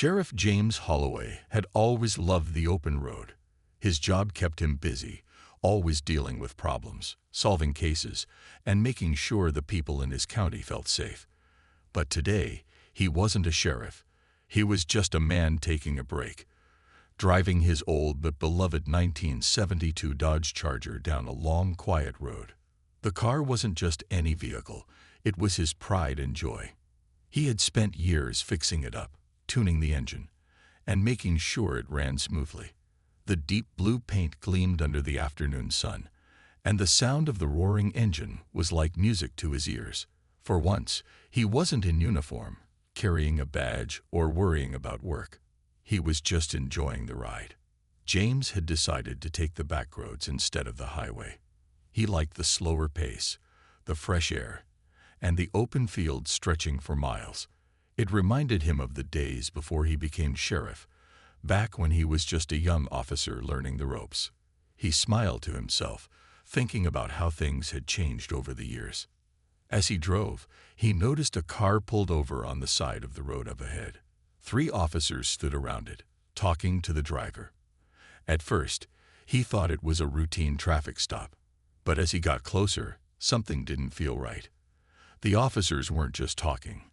Sheriff James Holloway had always loved the open road. His job kept him busy, always dealing with problems, solving cases, and making sure the people in his county felt safe. But today, he wasn't a sheriff. He was just a man taking a break, driving his old but beloved 1972 Dodge Charger down a long, quiet road. The car wasn't just any vehicle, it was his pride and joy. He had spent years fixing it up, tuning the engine, and making sure it ran smoothly. The deep blue paint gleamed under the afternoon sun, and the sound of the roaring engine was like music to his ears. For once, he wasn't in uniform, carrying a badge, or worrying about work. He was just enjoying the ride. James had decided to take the back roads instead of the highway. He liked the slower pace, the fresh air, and the open fields stretching for miles. It reminded him of the days before he became sheriff, back when he was just a young officer learning the ropes. He smiled to himself, thinking about how things had changed over the years. As he drove, he noticed a car pulled over on the side of the road up ahead. 3 officers stood around it, talking to the driver. At first, he thought it was a routine traffic stop, but as he got closer, something didn't feel right. The officers weren't just talking.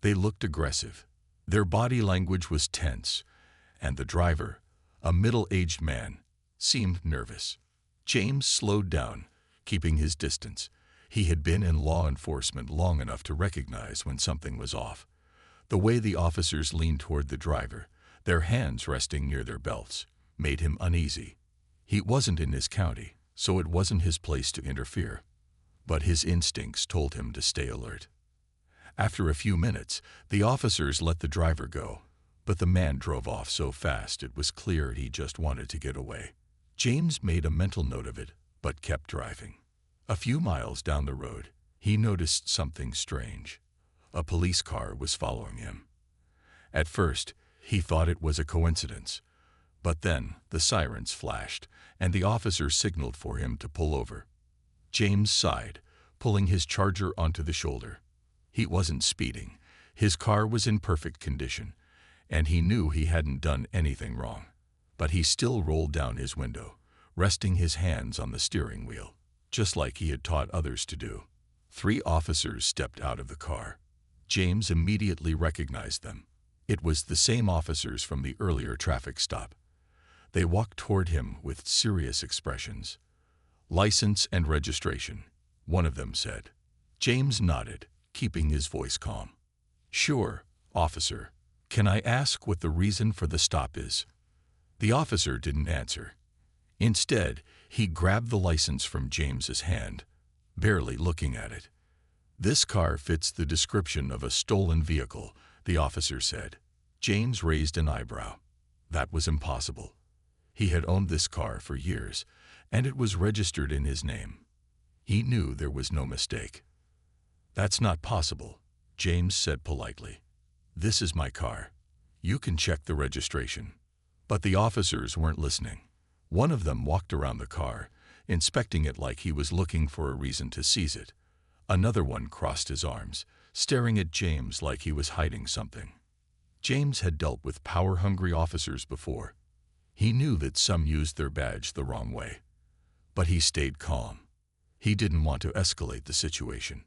They looked aggressive. Their body language was tense, and the driver, a middle-aged man, seemed nervous. James slowed down, keeping his distance. He had been in law enforcement long enough to recognize when something was off. The way the officers leaned toward the driver, their hands resting near their belts, made him uneasy. He wasn't in his county, so it wasn't his place to interfere. But his instincts told him to stay alert. After a few minutes, the officers let the driver go, but the man drove off so fast it was clear he just wanted to get away. James made a mental note of it, but kept driving. A few miles down the road, he noticed something strange. A police car was following him. At first, he thought it was a coincidence, but then the sirens flashed, and the officer signaled for him to pull over. James sighed, pulling his Charger onto the shoulder. He wasn't speeding. His car was in perfect condition, and he knew he hadn't done anything wrong. But he still rolled down his window, resting his hands on the steering wheel, just like he had taught others to do. 3 officers stepped out of the car. James immediately recognized them. It was the same officers from the earlier traffic stop. They walked toward him with serious expressions. "License and registration," one of them said. James nodded, keeping his voice calm. "Sure, officer. Can I ask what the reason for the stop is?" The officer didn't answer. Instead, he grabbed the license from James's hand, barely looking at it. "This car fits the description of a stolen vehicle," the officer said. James raised an eyebrow. That was impossible. He had owned this car for years, and it was registered in his name. He knew there was no mistake. "That's not possible," James said politely. "This is my car. You can check the registration." But the officers weren't listening. One of them walked around the car, inspecting it like he was looking for a reason to seize it. Another one crossed his arms, staring at James like he was hiding something. James had dealt with power-hungry officers before. He knew that some used their badge the wrong way. But he stayed calm. He didn't want to escalate the situation.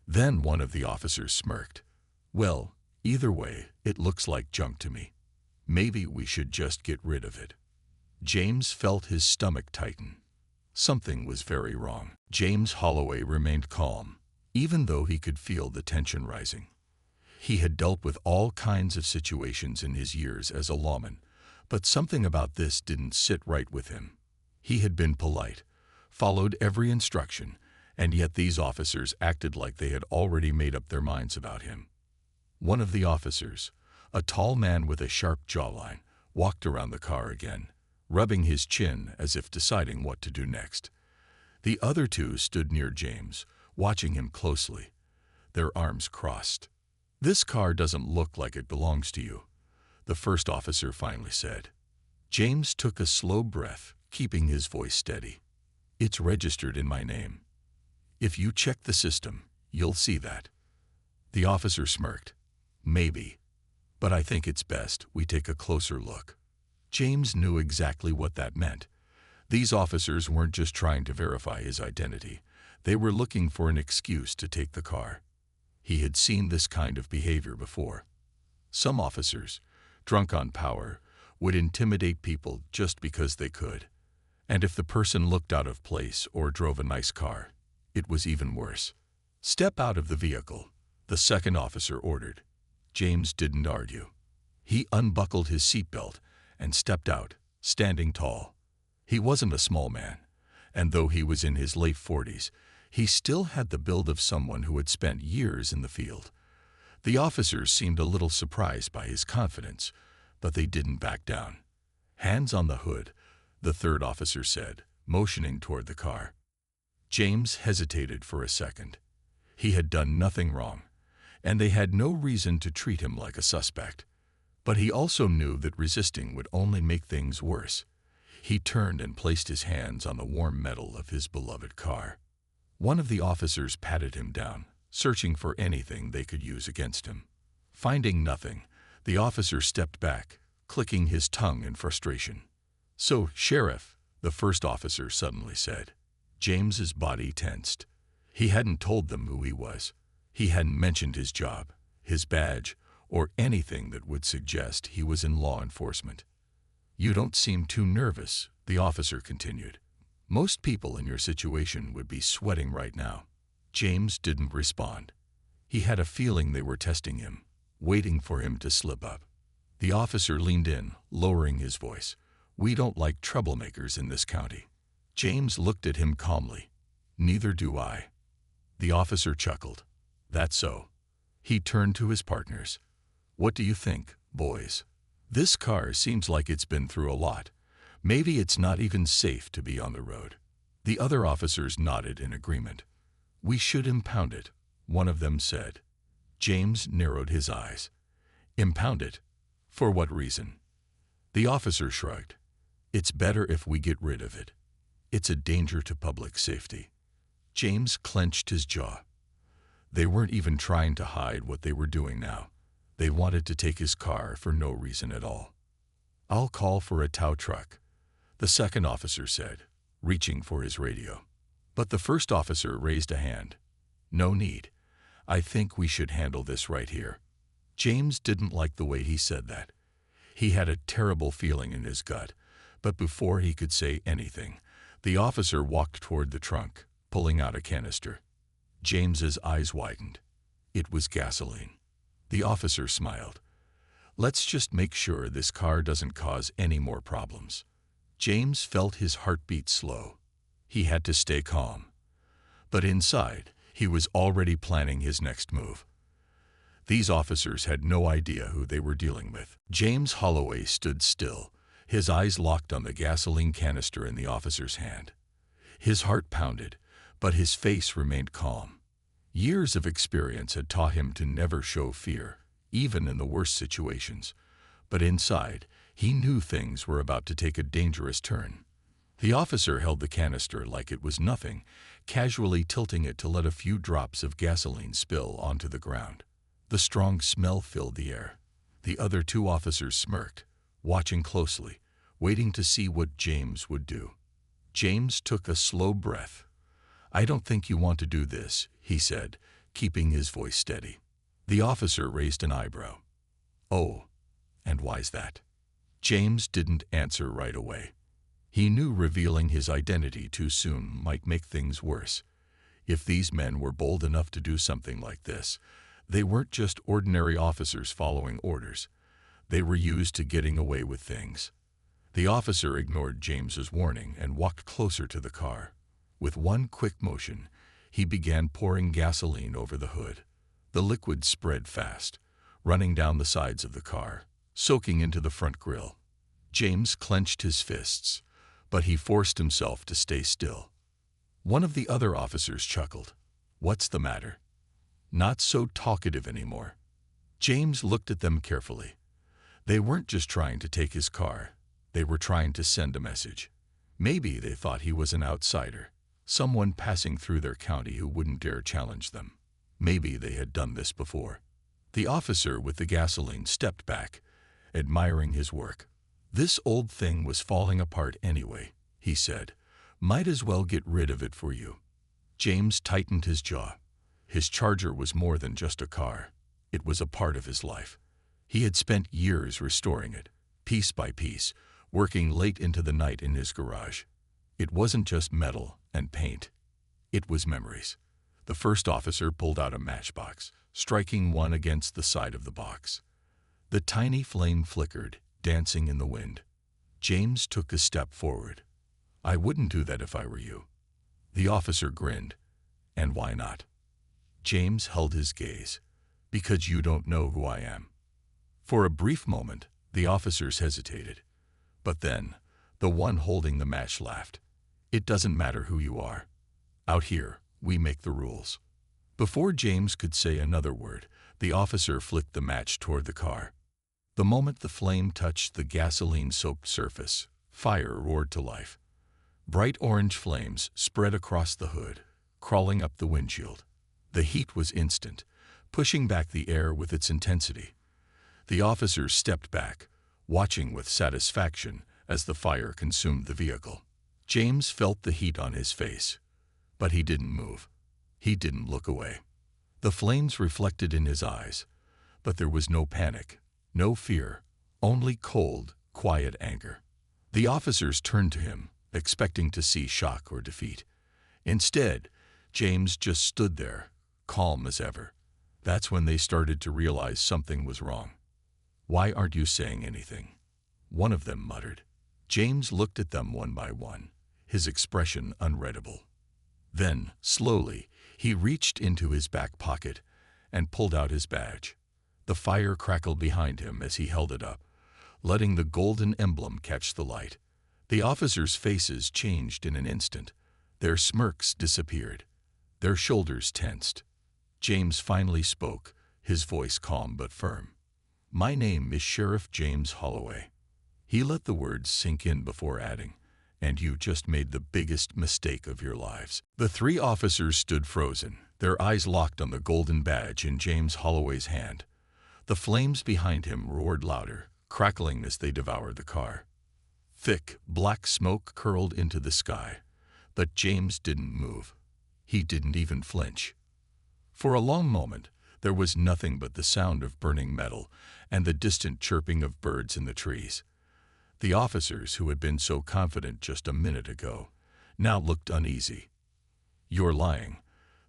Then one of the officers smirked. "Well, either way, it looks like junk to me. Maybe we should just get rid of it." James felt his stomach tighten. Something was very wrong. James Holloway remained calm, even though he could feel the tension rising. He had dealt with all kinds of situations in his years as a lawman, but something about this didn't sit right with him. He had been polite, followed every instruction, and yet these officers acted like they had already made up their minds about him. One of the officers, a tall man with a sharp jawline, walked around the car again, rubbing his chin as if deciding what to do next. The other 2 stood near James, watching him closely, their arms crossed. "This car doesn't look like it belongs to you," the first officer finally said. James took a slow breath, keeping his voice steady. "It's registered in my name. If you check the system, you'll see that." The officer smirked. "Maybe. But I think it's best we take a closer look." James knew exactly what that meant. These officers weren't just trying to verify his identity. They were looking for an excuse to take the car. He had seen this kind of behavior before. Some officers, drunk on power, would intimidate people just because they could. And if the person looked out of place or drove a nice car, it was even worse. "Step out of the vehicle," the second officer ordered. James didn't argue. He unbuckled his seatbelt and stepped out, standing tall. He wasn't a small man, and though he was in his late 40s, he still had the build of someone who had spent years in the field. The officers seemed a little surprised by his confidence, but they didn't back down. "Hands on the hood," the third officer said, motioning toward the car. James hesitated for a second. He had done nothing wrong, and they had no reason to treat him like a suspect. But he also knew that resisting would only make things worse. He turned and placed his hands on the warm metal of his beloved car. One of the officers patted him down, searching for anything they could use against him. Finding nothing, the officer stepped back, clicking his tongue in frustration. "So, Sheriff," the first officer suddenly said. James's body tensed. He hadn't told them who he was. He hadn't mentioned his job, his badge, or anything that would suggest he was in law enforcement. "You don't seem too nervous," the officer continued. "Most people in your situation would be sweating right now." James didn't respond. He had a feeling they were testing him, waiting for him to slip up. The officer leaned in, lowering his voice. "We don't like troublemakers in this county." James looked at him calmly. "Neither do I." The officer chuckled. "That's so." He turned to his partners. "What do you think, boys? This car seems like it's been through a lot. Maybe it's not even safe to be on the road." The other officers nodded in agreement. "We should impound it," one of them said. James narrowed his eyes. "Impound it? For what reason?" The officer shrugged. "It's better if we get rid of it. It's a danger to public safety." James clenched his jaw. They weren't even trying to hide what they were doing now. They wanted to take his car for no reason at all. "I'll call for a tow truck," the second officer said, reaching for his radio. But the first officer raised a hand. "No need. I think we should handle this right here." James didn't like the way he said that. He had a terrible feeling in his gut, but before he could say anything, the officer walked toward the trunk, pulling out a canister. James's eyes widened. It was gasoline. The officer smiled. "Let's just make sure this car doesn't cause any more problems." James felt his heartbeat slow. He had to stay calm. But inside, he was already planning his next move. These officers had no idea who they were dealing with. James Holloway stood still, his eyes locked on the gasoline canister in the officer's hand. His heart pounded, but his face remained calm. Years of experience had taught him to never show fear, even in the worst situations. But inside, he knew things were about to take a dangerous turn. The officer held the canister like it was nothing, casually tilting it to let a few drops of gasoline spill onto the ground. The strong smell filled the air. The other two officers smirked, watching closely, waiting to see what James would do. James took a slow breath. "I don't think you want to do this," he said, keeping his voice steady. The officer raised an eyebrow. "Oh, and why's that?" James didn't answer right away. He knew revealing his identity too soon might make things worse. If these men were bold enough to do something like this, they weren't just ordinary officers following orders. They were used to getting away with things. The officer ignored James's warning and walked closer to the car. With one quick motion, he began pouring gasoline over the hood. The liquid spread fast, running down the sides of the car, soaking into the front grille. James clenched his fists, but he forced himself to stay still. One of the other officers chuckled. "What's the matter?" "Not so talkative anymore." James looked at them carefully. They weren't just trying to take his car. They were trying to send a message. Maybe they thought he was an outsider, someone passing through their county who wouldn't dare challenge them. Maybe they had done this before. The officer with the gasoline stepped back, admiring his work. "This old thing was falling apart anyway," he said. "Might as well get rid of it for you." James tightened his jaw. His Charger was more than just a car. It was a part of his life. He had spent years restoring it, piece by piece, working late into the night in his garage. It wasn't just metal and paint. It was memories. The first officer pulled out a matchbox, striking one against the side of the box. The tiny flame flickered, dancing in the wind. James took a step forward. "I wouldn't do that if I were you." The officer grinned. "And why not?" James held his gaze. "Because you don't know who I am." For a brief moment, the officers hesitated. But then, the one holding the match laughed. "It doesn't matter who you are. Out here, we make the rules." Before James could say another word, the officer flicked the match toward the car. The moment the flame touched the gasoline-soaked surface, fire roared to life. Bright orange flames spread across the hood, crawling up the windshield. The heat was instant, pushing back the air with its intensity. The officers stepped back, watching with satisfaction as the fire consumed the vehicle. James felt the heat on his face, but he didn't move. He didn't look away. The flames reflected in his eyes, but there was no panic, no fear, only cold, quiet anger. The officers turned to him, expecting to see shock or defeat. Instead, James just stood there, calm as ever. That's when they started to realize something was wrong. "Why aren't you saying anything?" one of them muttered. James looked at them one by one, his expression unreadable. Then, slowly, he reached into his back pocket and pulled out his badge. The fire crackled behind him as he held it up, letting the golden emblem catch the light. The officers' faces changed in an instant. Their smirks disappeared. Their shoulders tensed. James finally spoke, his voice calm but firm. "My name is Sheriff James Holloway." He let the words sink in before adding, "And you just made the biggest mistake of your lives." The three officers stood frozen, their eyes locked on the golden badge in James Holloway's hand. The flames behind him roared louder, crackling as they devoured the car. Thick, black smoke curled into the sky, but James didn't move. He didn't even flinch. For a long moment, there was nothing but the sound of burning metal and the distant chirping of birds in the trees. The officers who had been so confident just a minute ago now looked uneasy. "You're lying,"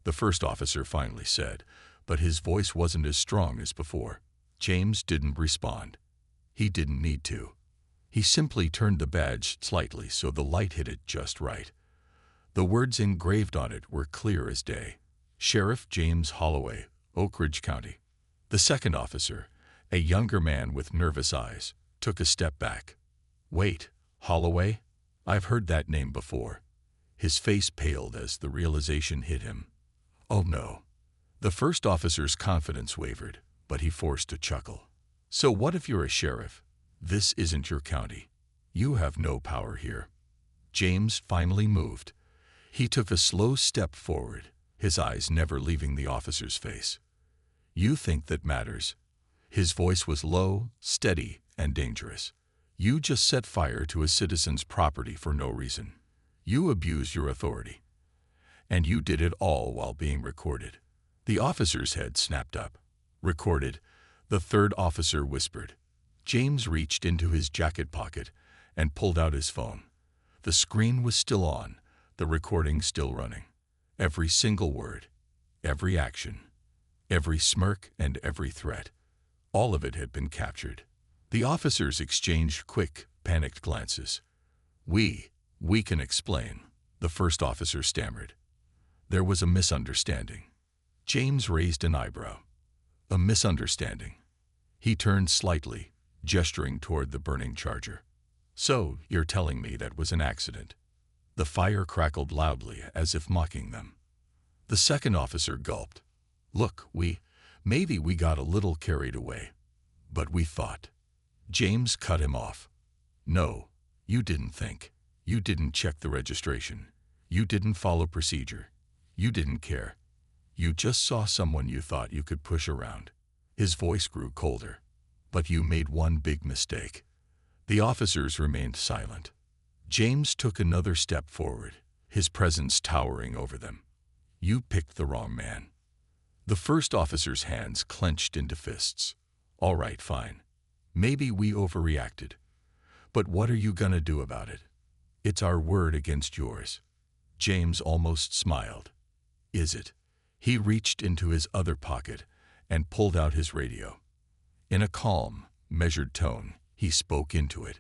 the first officer finally said, but his voice wasn't as strong as before. James didn't respond. He didn't need to. He simply turned the badge slightly so the light hit it just right. The words engraved on it were clear as day. Sheriff James Holloway, Oak Ridge County. The second officer, a younger man with nervous eyes, took a step back. "Wait, Holloway? I've heard that name before." His face paled as the realization hit him. "Oh no." The first officer's confidence wavered, but he forced a chuckle. "So what if you're a sheriff? This isn't your county. You have no power here." James finally moved. He took a slow step forward, his eyes never leaving the officer's face. "You think that matters." His voice was low, steady, and dangerous. "You just set fire to a citizen's property for no reason. You abuse your authority. And you did it all while being recorded." The officer's head snapped up. "Recorded?" the third officer whispered. James reached into his jacket pocket and pulled out his phone. The screen was still on, the recording still running. Every single word, every action, every smirk and every threat, all of it had been captured. The officers exchanged quick, panicked glances. We can explain," the first officer stammered. "There was a misunderstanding." James raised an eyebrow. "A misunderstanding?" He turned slightly, gesturing toward the burning Charger. "So, you're telling me that was an accident?" The fire crackled loudly, as if mocking them. The second officer gulped. "Look, maybe we got a little carried away. But we thought." James cut him off. "No, you didn't think. You didn't check the registration. You didn't follow procedure. You didn't care. You just saw someone you thought you could push around. His voice grew colder. But you made one big mistake. The officers remained silent. James took another step forward, his presence towering over them. You picked the wrong man. The first officer's hands clenched into fists. All right, fine. Maybe we overreacted. But what are you gonna do about it? It's our word against yours. James almost smiled. Is it? He reached into his other pocket and pulled out his radio. In a calm, measured tone, he spoke into it.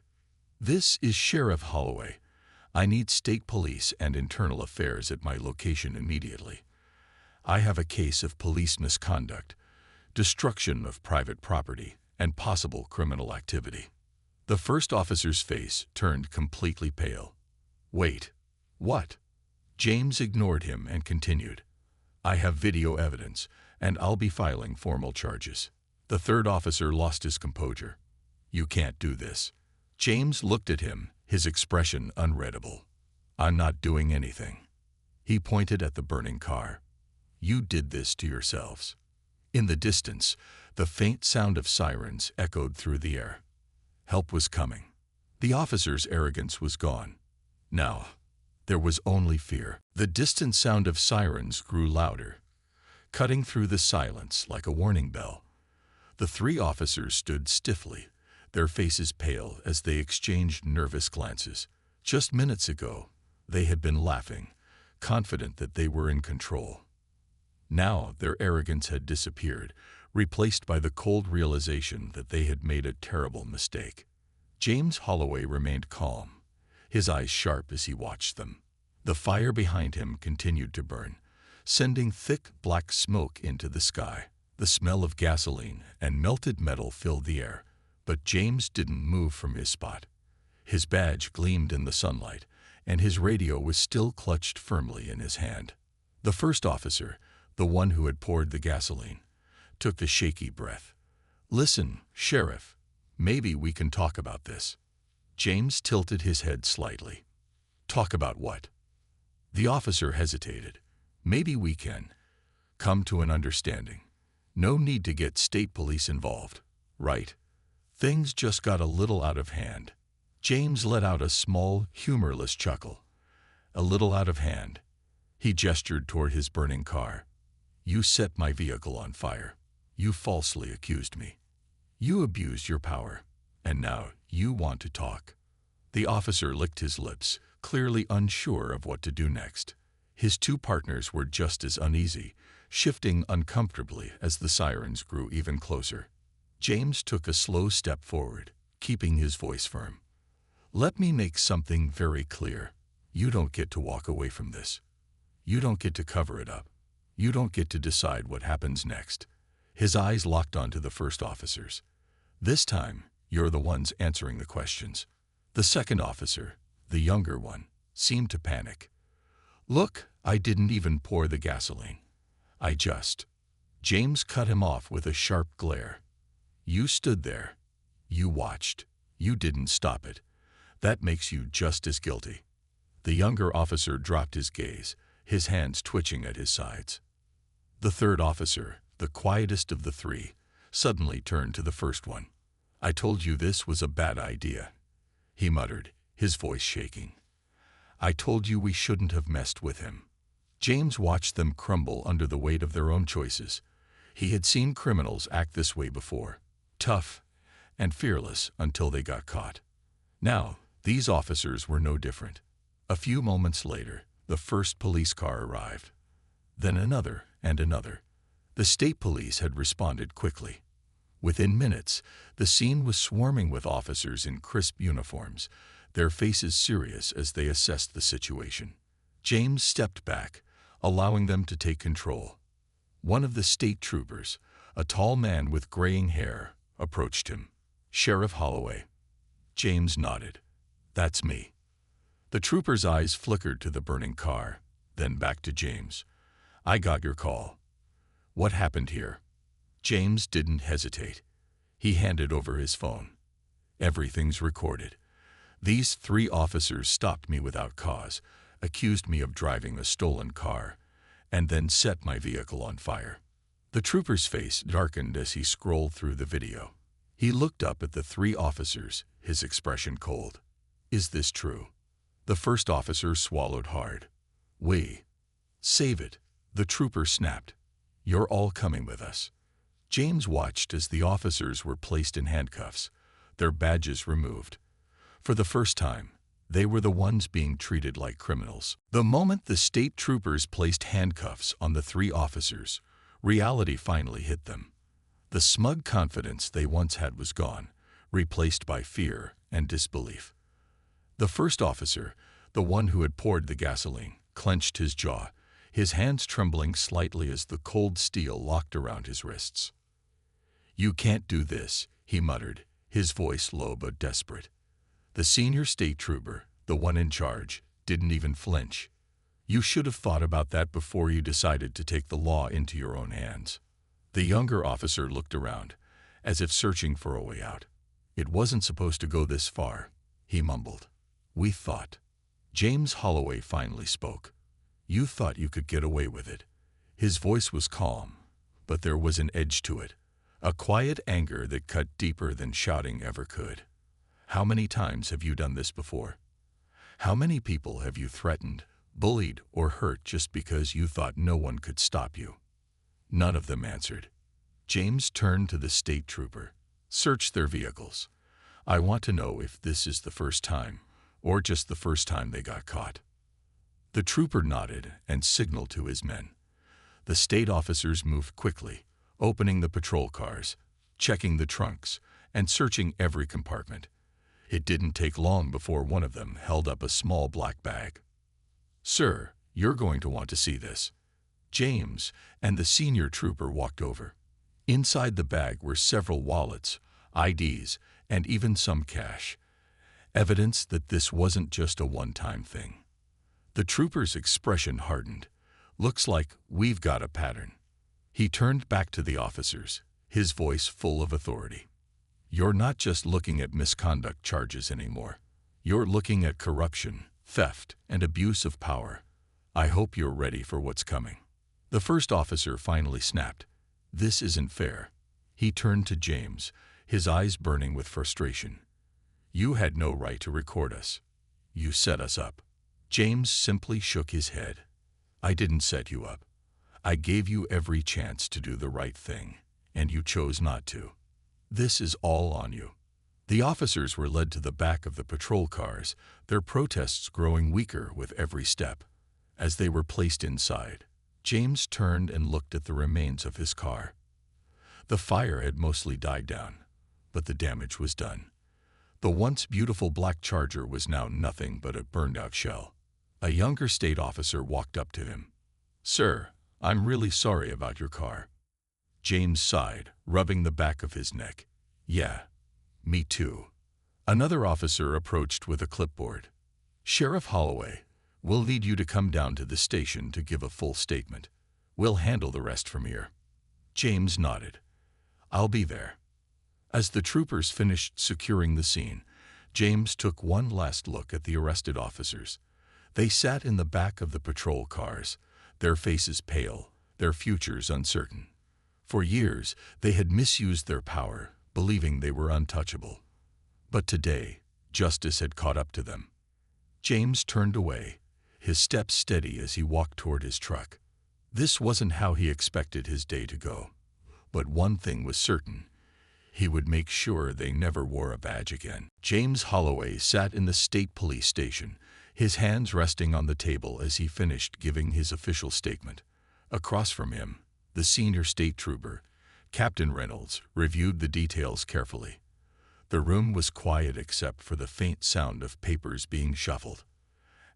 This is Sheriff Holloway. I need state police and internal affairs at my location immediately. I have a case of police misconduct, destruction of private property, and possible criminal activity. The first officer's face turned completely pale. Wait, what? James ignored him and continued. I have video evidence, and I'll be filing formal charges. The third officer lost his composure. You can't do this. James looked at him, his expression unreadable. I'm not doing anything. He pointed at the burning car. You did this to yourselves. In the distance, the faint sound of sirens echoed through the air. Help was coming. The officer's arrogance was gone. Now, there was only fear. The distant sound of sirens grew louder, cutting through the silence like a warning bell. The three officers stood stiffly, their faces pale as they exchanged nervous glances. Just minutes ago, they had been laughing, confident that they were in control. Now their arrogance had disappeared, replaced by the cold realization that they had made a terrible mistake. James Holloway remained calm, his eyes sharp as he watched them. The fire behind him continued to burn, sending thick black smoke into the sky. The smell of gasoline and melted metal filled the air, but James didn't move from his spot. His badge gleamed in the sunlight, and his radio was still clutched firmly in his hand. The first officer, the one who had poured the gasoline, took a shaky breath. Listen, Sheriff, maybe we can talk about this. James tilted his head slightly. Talk about what? The officer hesitated. Maybe we can come to an understanding. No need to get state police involved, right? Things just got a little out of hand. James let out a small, humorless chuckle. A little out of hand. He gestured toward his burning car. You set my vehicle on fire. You falsely accused me. You abused your power. And now you want to talk. The officer licked his lips, clearly unsure of what to do next. His two partners were just as uneasy, shifting uncomfortably as the sirens grew even closer. James took a slow step forward, keeping his voice firm. Let me make something very clear. You don't get to walk away from this. You don't get to cover it up. You don't get to decide what happens next. His eyes locked onto the first officers. This time, you're the ones answering the questions. The second officer, the younger one, seemed to panic. Look, I didn't even pour the gasoline. James cut him off with a sharp glare. You stood there. You watched. You didn't stop it. That makes you just as guilty. The younger officer dropped his gaze, his hands twitching at his sides. The third officer, the quietest of the three, suddenly turned to the first one. I told you this was a bad idea, he muttered, his voice shaking. I told you we shouldn't have messed with him. James watched them crumble under the weight of their own choices. He had seen criminals act this way before, tough and fearless until they got caught. Now, these officers were no different. A few moments later, the first police car arrived. Then another and another. The state police had responded quickly. Within minutes, the scene was swarming with officers in crisp uniforms, their faces serious as they assessed the situation. James stepped back, allowing them to take control. One of the state troopers, a tall man with graying hair, approached him. Sheriff Holloway. James nodded. That's me. The trooper's eyes flickered to the burning car, then back to James. I got your call. What happened here? James didn't hesitate. He handed over his phone. Everything's recorded. These three officers stopped me without cause, accused me of driving a stolen car, and then set my vehicle on fire. The trooper's face darkened as he scrolled through the video. He looked up at the three officers, his expression cold. Is this true? The first officer swallowed hard. We. Save it, the trooper snapped. You're all coming with us. James watched as the officers were placed in handcuffs, their badges removed. For the first time, they were the ones being treated like criminals. The moment the state troopers placed handcuffs on the three officers, reality finally hit them. The smug confidence they once had was gone, replaced by fear and disbelief. The first officer, the one who had poured the gasoline, clenched his jaw, his hands trembling slightly as the cold steel locked around his wrists. "You can't do this," he muttered, his voice low but desperate. The senior state trooper, the one in charge, didn't even flinch. "You should have thought about that before you decided to take the law into your own hands." The younger officer looked around, as if searching for a way out. "It wasn't supposed to go this far," he mumbled. "We thought." James Holloway finally spoke. "You thought you could get away with it." His voice was calm, but there was an edge to it, a quiet anger that cut deeper than shouting ever could. "How many times have you done this before? How many people have you threatened, bullied, or hurt just because you thought no one could stop you?" None of them answered. James turned to the state trooper. "Search their vehicles. I want to know if this is the first time, or just the first time they got caught." The trooper nodded and signaled to his men. The state officers moved quickly, opening the patrol cars, checking the trunks, and searching every compartment. It didn't take long before one of them held up a small black bag. "Sir, you're going to want to see this." James and the senior trooper walked over. Inside the bag were several wallets, IDs, and even some cash. Evidence that this wasn't just a one-time thing. The trooper's expression hardened. "Looks like we've got a pattern." He turned back to the officers, his voice full of authority. "You're not just looking at misconduct charges anymore. You're looking at corruption, theft, and abuse of power. I hope you're ready for what's coming." The first officer finally snapped. "This isn't fair." He turned to James, his eyes burning with frustration. "You had no right to record us. You set us up." James simply shook his head. "I didn't set you up. I gave you every chance to do the right thing, and you chose not to. This is all on you." The officers were led to the back of the patrol cars, their protests growing weaker with every step. As they were placed inside, James turned and looked at the remains of his car. The fire had mostly died down, but the damage was done. The once beautiful black Charger was now nothing but a burned-out shell. A younger state officer walked up to him. "Sir, I'm really sorry about your car." James sighed, rubbing the back of his neck. "Yeah, me too." Another officer approached with a clipboard. "Sheriff Holloway, we'll need you to come down to the station to give a full statement. We'll handle the rest from here." James nodded. "I'll be there." As the troopers finished securing the scene, James took one last look at the arrested officers. They sat in the back of the patrol cars, their faces pale, their futures uncertain. For years, they had misused their power, believing they were untouchable. But today, justice had caught up to them. James turned away, his steps steady as he walked toward his truck. This wasn't how he expected his day to go. But one thing was certain. He would make sure they never wore a badge again. James Holloway sat in the state police station, his hands resting on the table as he finished giving his official statement. Across from him, the senior state trooper, Captain Reynolds, reviewed the details carefully. The room was quiet except for the faint sound of papers being shuffled.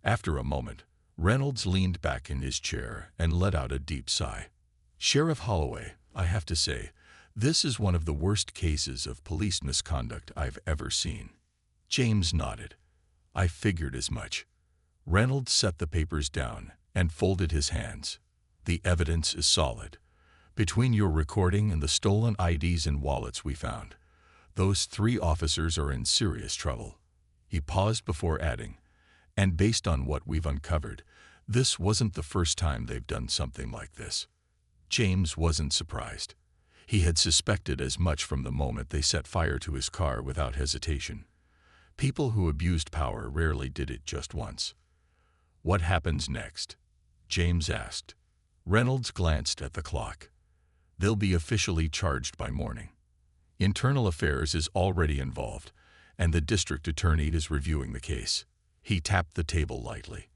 After a moment, Reynolds leaned back in his chair and let out a deep sigh. "Sheriff Holloway, I have to say, this is one of the worst cases of police misconduct I've ever seen." James nodded. "I figured as much." Reynolds set the papers down and folded his hands. "The evidence is solid. Between your recording and the stolen IDs and wallets we found, those three officers are in serious trouble." He paused before adding, "And based on what we've uncovered, this wasn't the first time they've done something like this." James wasn't surprised. He had suspected as much from the moment they set fire to his car without hesitation. People who abused power rarely did it just once. "What happens next?" James asked. Reynolds glanced at the clock. "They'll be officially charged by morning. Internal Affairs is already involved, and the district attorney is reviewing the case." He tapped the table lightly.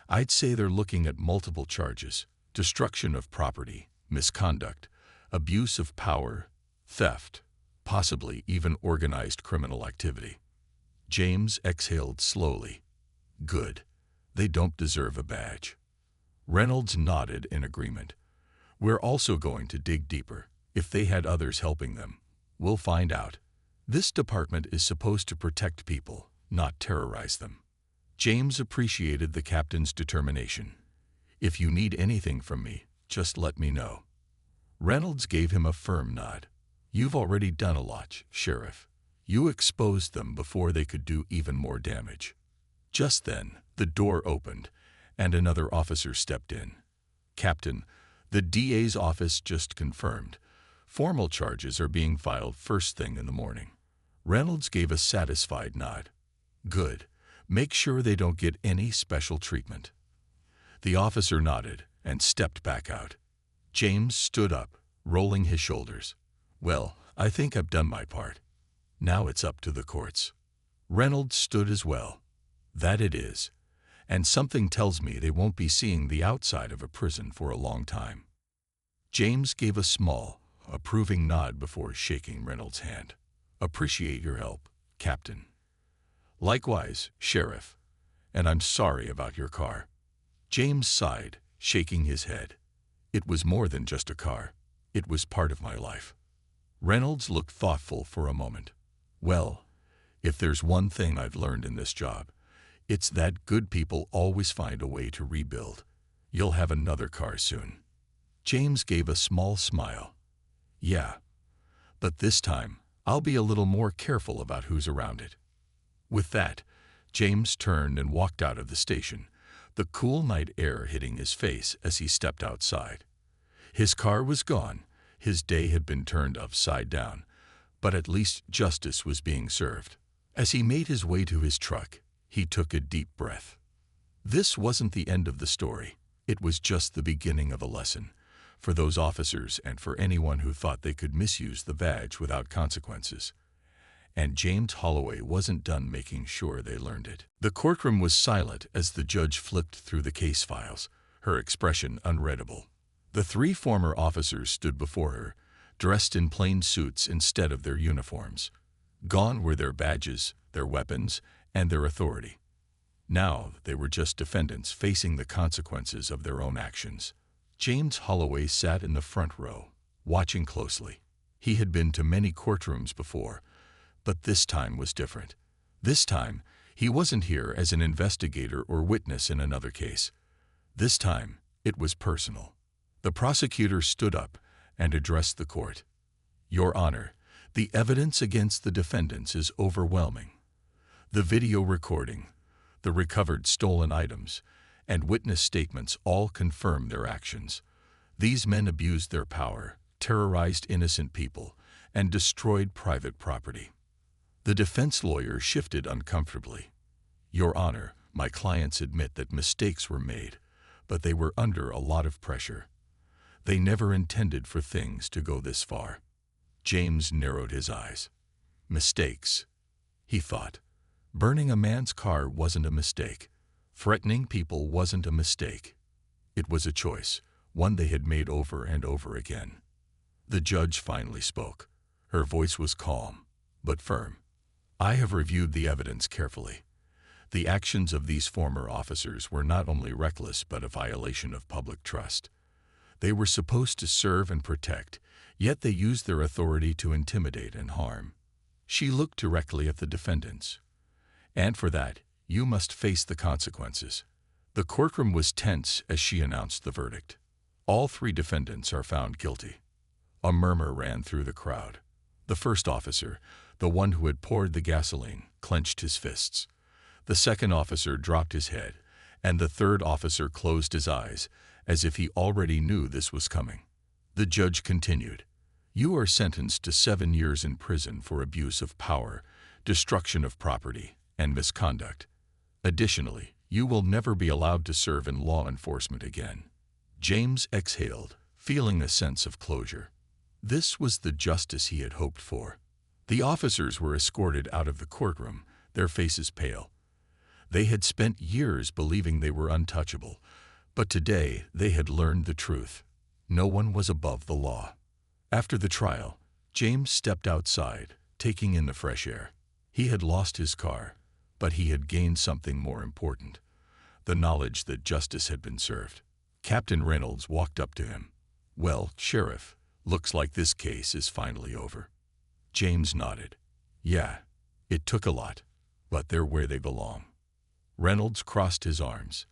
"I'd say they're looking at multiple charges: destruction of property, misconduct, abuse of power, theft, possibly even organized criminal activity." James exhaled slowly. "Good. They don't deserve a badge." Reynolds nodded in agreement. "We're also going to dig deeper. If they had others helping them, we'll find out. This department is supposed to protect people, not terrorize them." James appreciated the captain's determination. "If you need anything from me, just let me know." Reynolds gave him a firm nod. "You've already done a lot, Sheriff. You exposed them before they could do even more damage." Just then, the door opened, and another officer stepped in. "Captain, the DA's office just confirmed. Formal charges are being filed first thing in the morning." Reynolds gave a satisfied nod. "Good. Make sure they don't get any special treatment." The officer nodded and stepped back out. James stood up, rolling his shoulders. "Well, I think I've done my part. Now it's up to the courts." Reynolds stood as well. "That it is. And something tells me they won't be seeing the outside of a prison for a long time." James gave a small, approving nod before shaking Reynolds' hand. "Appreciate your help, Captain." "Likewise, Sheriff. And I'm sorry about your car." James sighed, shaking his head. "It was more than just a car. It was part of my life." Reynolds looked thoughtful for a moment. "Well, if there's one thing I've learned in this job, it's that good people always find a way to rebuild. You'll have another car soon." James gave a small smile. "Yeah, but this time I'll be a little more careful about who's around it." With that, James turned and walked out of the station, the cool night air hitting his face as he stepped outside. His car was gone, his day had been turned upside down, but at least justice was being served. As he made his way to his truck, he took a deep breath. This wasn't the end of the story. It was just the beginning of a lesson, for those officers and for anyone who thought they could misuse the badge without consequences. And James Holloway wasn't done making sure they learned it. The courtroom was silent as the judge flipped through the case files, her expression unreadable. The three former officers stood before her, dressed in plain suits instead of their uniforms. Gone were their badges, their weapons, and their authority. Now they were just defendants facing the consequences of their own actions. James Holloway sat in the front row, watching closely. He had been to many courtrooms before, but this time was different. This time, he wasn't here as an investigator or witness in another case. This time, it was personal. The prosecutor stood up and addressed the court. "Your Honor, the evidence against the defendants is overwhelming. The video recording, the recovered stolen items, and witness statements all confirm their actions. These men abused their power, terrorized innocent people, and destroyed private property." The defense lawyer shifted uncomfortably. "Your Honor, my clients admit that mistakes were made, but they were under a lot of pressure. They never intended for things to go this far." James narrowed his eyes. "Mistakes," he thought. Burning a man's car wasn't a mistake. Threatening people wasn't a mistake. It was a choice, one they had made over and over again. The judge finally spoke. Her voice was calm, but firm. "I have reviewed the evidence carefully. The actions of these former officers were not only reckless but a violation of public trust. They were supposed to serve and protect, yet they used their authority to intimidate and harm." She looked directly at the defendants. "And for that, you must face the consequences." The courtroom was tense as she announced the verdict. "All three defendants are found guilty." A murmur ran through the crowd. The first officer, the one who had poured the gasoline, clenched his fists. The second officer dropped his head, and the third officer closed his eyes, as if he already knew this was coming. The judge continued, "You are sentenced to 7 years in prison for abuse of power, destruction of property, and misconduct. Additionally, you will never be allowed to serve in law enforcement again." James exhaled, feeling a sense of closure. This was the justice he had hoped for. The officers were escorted out of the courtroom, their faces pale. They had spent years believing they were untouchable, but today they had learned the truth. No one was above the law. After the trial, James stepped outside, taking in the fresh air. He had lost his car, but he had gained something more important: the knowledge that justice had been served. Captain Reynolds walked up to him. "Well, Sheriff, looks like this case is finally over." James nodded. "Yeah, it took a lot, but they're where they belong." Reynolds crossed his arms.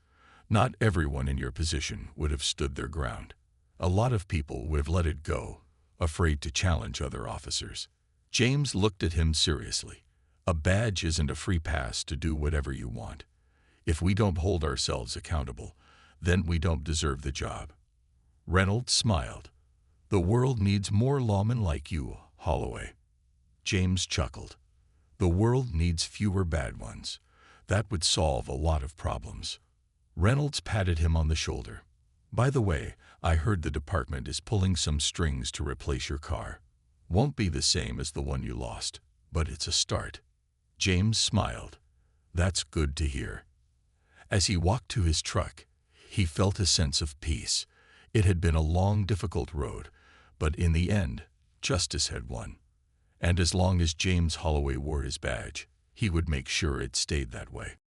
"Not everyone in your position would have stood their ground. A lot of people would have let it go, afraid to challenge other officers." James looked at him seriously. "A badge isn't a free pass to do whatever you want. If we don't hold ourselves accountable, then we don't deserve the job." Reynolds smiled. "The world needs more lawmen like you, Holloway." James chuckled. "The world needs fewer bad ones. That would solve a lot of problems." Reynolds patted him on the shoulder. "By the way, I heard the department is pulling some strings to replace your car. Won't be the same as the one you lost, but it's a start." James smiled. "That's good to hear." As he walked to his truck, he felt a sense of peace. It had been a long, difficult road, but in the end, justice had won. And as long as James Holloway wore his badge, he would make sure it stayed that way.